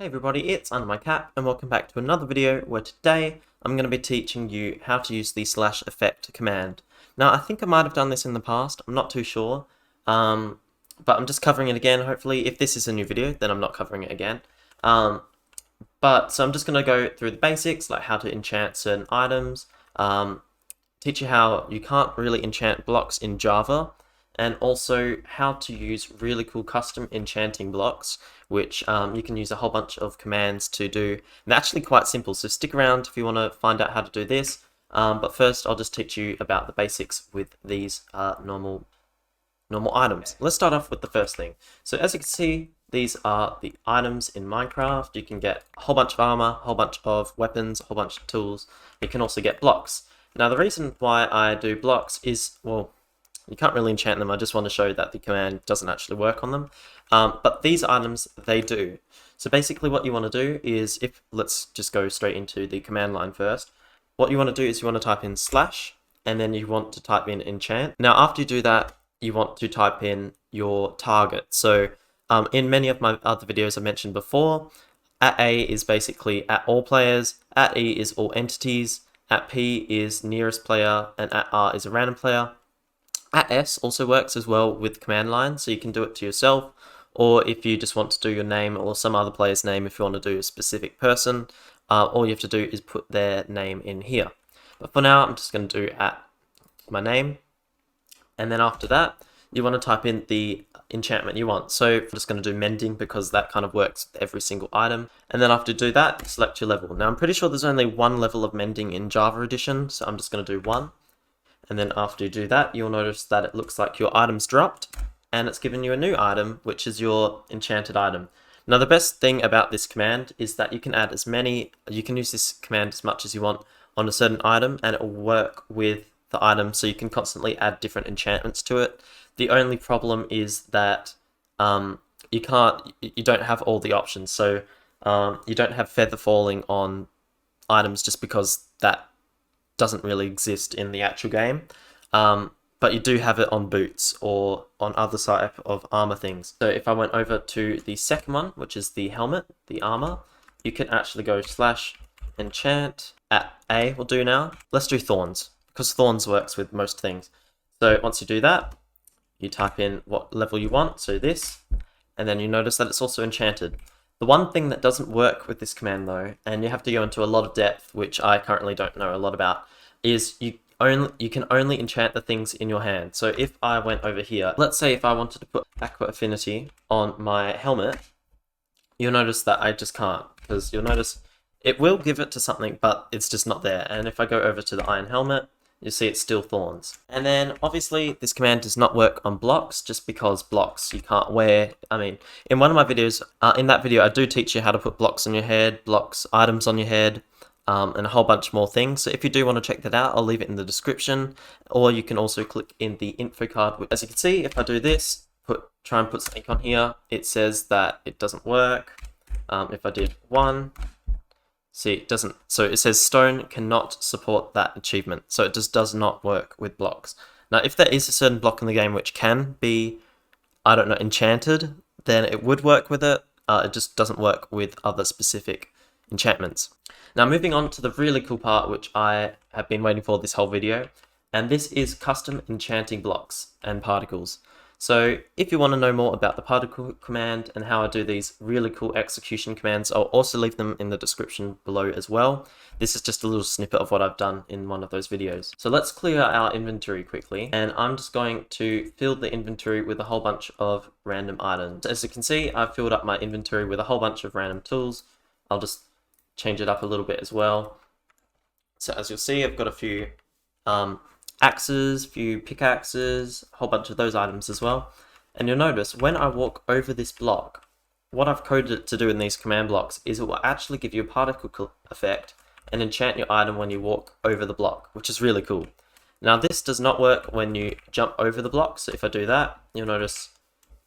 Hey everybody, it's Under My Cap and welcome back to another video where today I'm going to be teaching you how to use the /effect command. Now I think I might have done this in the past, I'm not too sure, but I'm just covering it again. Hopefully if this is a new video then I'm not covering it again. So I'm just going to go through the basics, like how to enchant certain items, teach you how you can't really enchant blocks in Java, and also how to use really cool custom enchanting blocks, which you can use a whole bunch of commands to do. And they're actually quite simple, so stick around if you want to find out how to do this. But first I'll just teach you about the basics with these normal items. Let's start off with the first thing. So as you can see, these are the items in Minecraft. You can get a whole bunch of armor, a whole bunch of weapons, a whole bunch of tools. You can also get blocks. Now the reason why I do blocks is, well, you can't really enchant them. I just want to show that the command doesn't actually work on them. But these items, they do. So basically what you want to do is, let's just go straight into the command line first. What you want to do is you want to type in / and then you want to type in enchant. Now after you do that, you want to type in your target. So in many of my other videos I mentioned before, @A is basically at all players, @E is all entities, @P is nearest player, and @R is a random player. @S also works as well with command line, so you can do it to yourself, or if you just want to do your name or some other player's name, if you want to do a specific person, all you have to do is put their name in here. But for now, I'm just going to do my name, and then after that, you want to type in the enchantment you want. So I'm just going to do mending because that kind of works with every single item. And then after you do that, select your level. Now I'm pretty sure there's only one level of mending in Java Edition, so I'm just going to do 1. And then after you do that, you'll notice that it looks like your item's dropped and it's given you a new item, which is your enchanted item. Now the best thing about this command is that you can use this command as much as you want on a certain item and it will work with the item, so you can constantly add different enchantments to it. The only problem is that you don't have all the options. So you don't have feather falling on items just because that doesn't really exist in the actual game, but you do have it on boots or on other type of armor things. So if I went over to the second one, which is the helmet, the armor, you can actually go /enchant @A will do now. Let's do thorns, because thorns works with most things. So once you do that, you type in what level you want, so this, and then you notice that it's also enchanted. The one thing that doesn't work with this command though, and you have to go into a lot of depth, which I currently don't know a lot about, is you can only enchant the things in your hand. So if I went over here, let's say if I wanted to put Aqua Affinity on my helmet, you'll notice that I just can't, because you'll notice it will give it to something, but it's just not there. And if I go over to the iron helmet, you see it's still thorns. And then obviously this command does not work on blocks, just because blocks you can't wear. I mean, in one of my videos, in that video I do teach you how to put blocks on your head, items on your head, and a whole bunch more things. So if you do want to check that out, I'll leave it in the description, or you can also click in the info card. As you can see, if I do this, try and put something on here, it says that it doesn't work. If I did 1, see, it doesn't. So it says stone cannot support that achievement. So it just does not work with blocks. Now, if there is a certain block in the game which can be, I don't know, enchanted, then it would work with it. It just doesn't work with other specific enchantments. Now, moving on to the really cool part, which I have been waiting for this whole video, and this is custom enchanting blocks and particles. So if you want to know more about the particle command and how I do these really cool execution commands, I'll also leave them in the description below as well. This is just a little snippet of what I've done in one of those videos. So let's clear our inventory quickly, and I'm just going to fill the inventory with a whole bunch of random items. As you can see, I've filled up my inventory with a whole bunch of random tools. I'll just change it up a little bit as well. So as you'll see, I've got a few axes, few pickaxes, a whole bunch of those items as well. And you'll notice when I walk over this block, what I've coded it to do in these command blocks is it will actually give you a particle effect and enchant your item when you walk over the block, which is really cool. Now this does not work when you jump over the block, so if I do that, you'll notice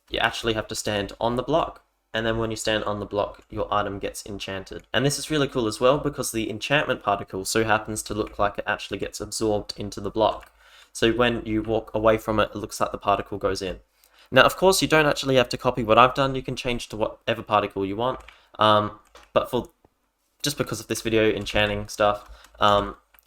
you actually have to stand on the block. And then when you stand on the block, your item gets enchanted. And this is really cool as well because the enchantment particle so happens to look like it actually gets absorbed into the block. So when you walk away from it, it looks like the particle goes in. Now, of course, you don't actually have to copy what I've done. You can change to whatever particle you want. but just because of this video enchanting stuff,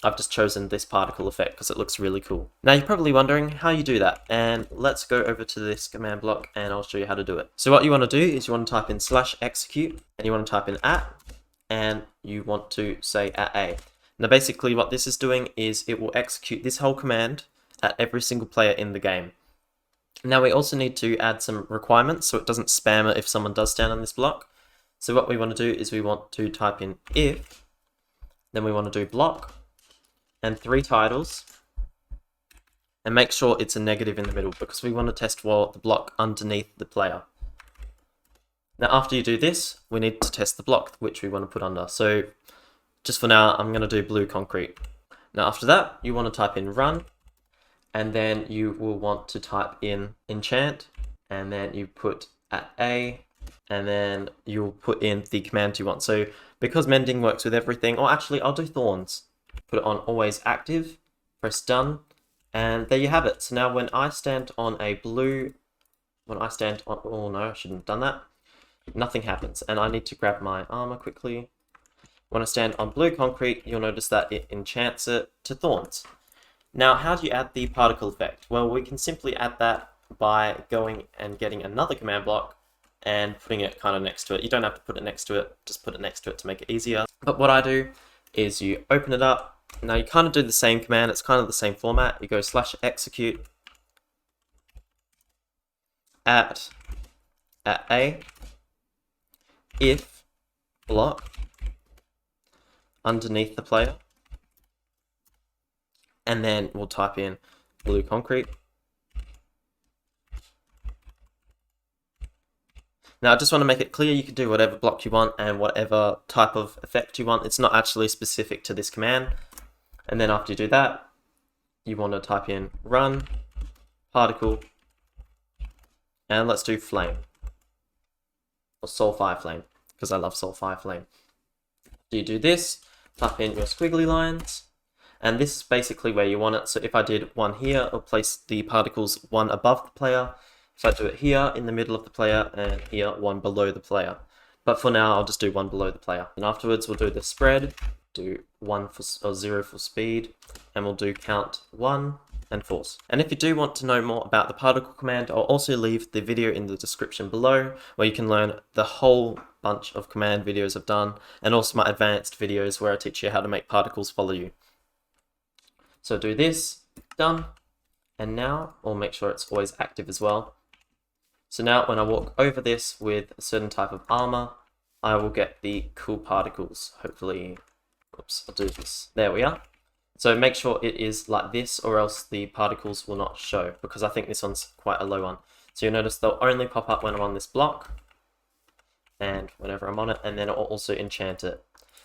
I've just chosen this particle effect because it looks really cool. Now you're probably wondering how you do that, and let's go over to this command block and I'll show you how to do it. So what you want to do is you want to type in /execute, and you want to type in and you want to say @A. Now basically what this is doing is it will execute this whole command at every single player in the game. Now we also need to add some requirements so it doesn't spam it if someone does stand on this block. So what we want to do is we want to type in if, then we want to do block, and 3 titles, and make sure it's a negative in the middle because we want to test for the block underneath the player. Now after you do this, we need to test the block which we want to put under. So just for now, I'm going to do blue concrete. Now after that, you want to type in run, and then you will want to type in enchant, and then you put @A, and then you'll put in the command you want. So because mending works with everything, or actually I'll do thorns. Put it on always active, press done, and there you have it. So now when I stand on a blue, oh no, I shouldn't have done that. Nothing happens, and I need to grab my armor quickly. When I stand on blue concrete, you'll notice that it enchants it to thorns. Now, how do you add the particle effect? Well, we can simply add that by going and getting another command block and putting it kind of next to it. You don't have to put it next to it, just put it next to it to make it easier. But what I do is you open it up. Now you kind of do the same command, it's kind of the same format. You go /execute @A, if block underneath the player, and then we'll type in blue concrete. Now I just want to make it clear you can do whatever block you want and whatever type of effect you want. It's not actually specific to this command. And then after you do that, you want to type in run particle, and let's do flame, or soulfire flame, because I love soulfire flame. So you do this, type in your squiggly lines, and this is basically where you want it. So if I did one here, I'll place the particles one above the player. If I do it here in the middle of the player, and here one below the player. But for now, I'll just do one below the player. And afterwards, we'll do the spread, do 0 for speed, and we'll do count 1 and force. And if you do want to know more about the particle command, I'll also leave the video in the description below, where you can learn the whole bunch of command videos I've done, and also my advanced videos where I teach you how to make particles follow you. So do this, done, and now we'll make sure it's always active as well. So now when I walk over this with a certain type of armor, I will get the cool particles, hopefully. Oops, I'll do this. There we are. So make sure it is like this, or else the particles will not show, because I think this one's quite a low one. So you'll notice they'll only pop up when I'm on this block, and whenever I'm on it, and then it will also enchant it.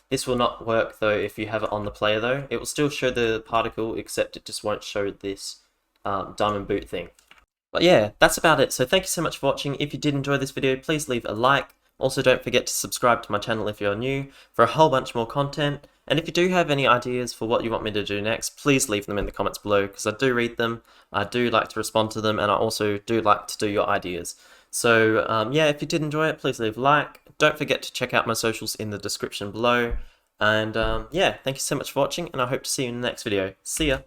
This will not work though if you have it on the player though. It will still show the particle, except it just won't show this diamond boot thing. But yeah, that's about it. So thank you so much for watching. If you did enjoy this video, please leave a like. Also, don't forget to subscribe to my channel if you're new for a whole bunch more content. And if you do have any ideas for what you want me to do next, please leave them in the comments below, because I do read them, I do like to respond to them, and I also do like to do your ideas. So yeah, if you did enjoy it, please leave a like. Don't forget to check out my socials in the description below. And yeah, thank you so much for watching, and I hope to see you in the next video. See ya!